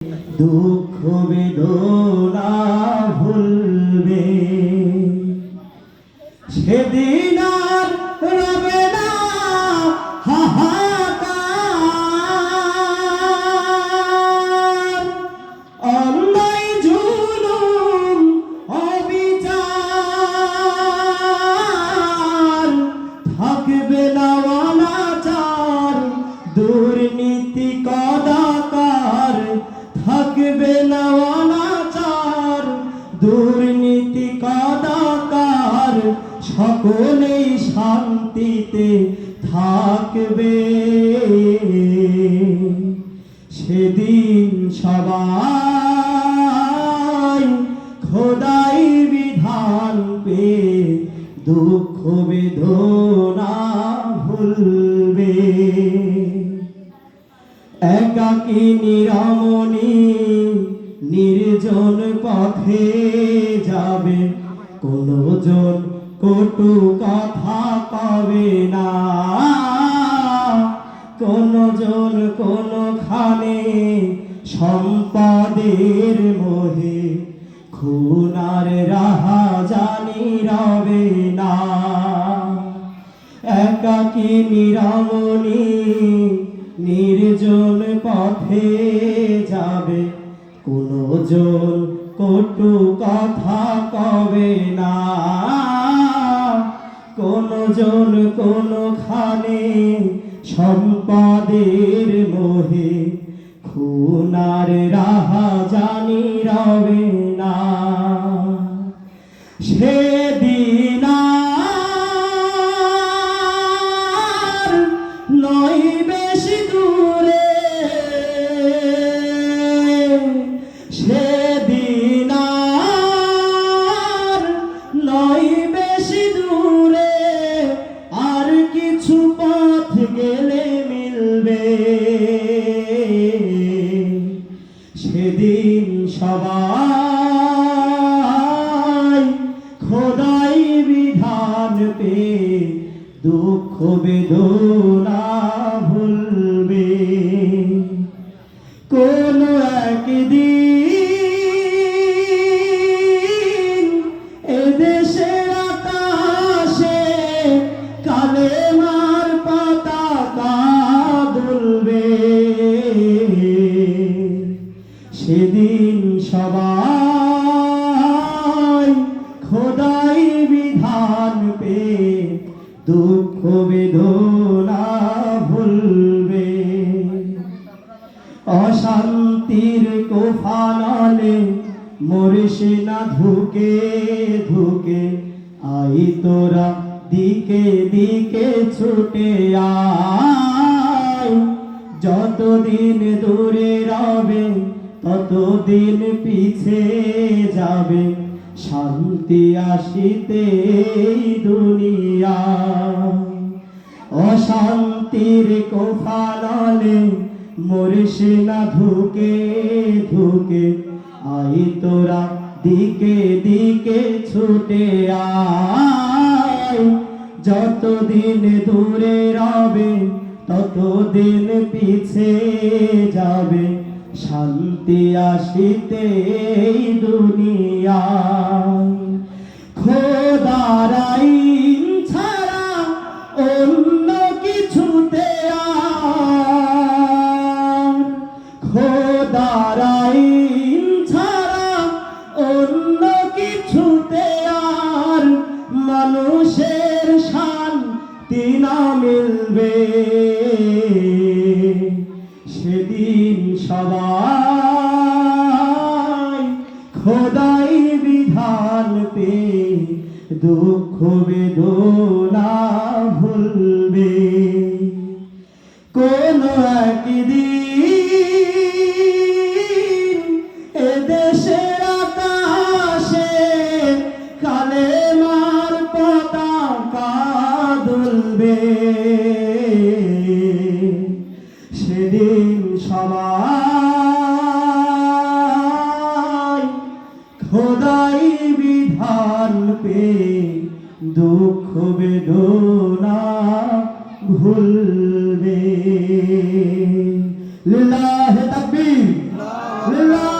দুঃখ বেদনা ভুলবে, সেদিন আর রবে না হাহাকার। অন্যায় জুলুম অবিচার থাকবে না, অনাচার দুর্নীতি কদাকার থাকবে না, অনাচার দুর্নীতি কদাকার সকলেই শান্তিতে থাকবে। সেদিন সবাই খোদাই বিধান পেয়ে দুঃখ বেদনা ভুলবে। একাকিনী রমণী নির্জন পথে যাবে, কোনো জন কটু কথা কবে না, কোনো জন কোনখানে সম্পদের মোহে খুনার রাহাজানি রবে না। একাকিনী রমণী নির্জন পথে যাবে, কোনো জন কটু কথা কবে না, কোনো জন কোনখানে সম্পদের মোহে খুনার রাহাজানি রবে না। সেদিন আর নয় বেশি দূরে, সেদিন আর নয় বেশি দূরে, আর কিছু পথ গেলে মিলবে। সেদিন সবাই খোদাই বিধান পেয়ে দুঃখ বেদনা ভুলবে। কোন একদিন এদেশের আকাশে কালেমার পতাকা দুলবে। সেদিন সবাই খোদাই বিধান পেয়ে দুঃখ বেদনা ভুলবে। অশান্তির কোফানলে মরিস না ধুকে ধুকে, আই তোরা দিকে দিকে ছুটে আয়। যতদিন দূরে রবে ততদিন পিছে যাবে, শান্তি আসিতে দুনিয়া। অশান্তির কোফানলে মরিস না ধুকে ধুকে, আই তোরা দিকে দিকে ছুটে আয়। যতদিন দূরে রবে ততদিন পিছে যাবে, শান্তি আসিতে দুনিয়া। খোদার আইন ছাড়া অন্য কিছুতে আর, খোদার আইন ছাড়া অন্য কিছুতে আর মানুষের শান্তি না মিলবে। সেদিন সবাই খোদাই বিধান পেয়ে দুঃখ বেদনা ভুলবে। কোন একদিন এদেশের আকাশে কালেমার পতাকা দুলবে। সেদিন সবাই খোদাই বিধান পেয়ে দুঃখ আল্লাহ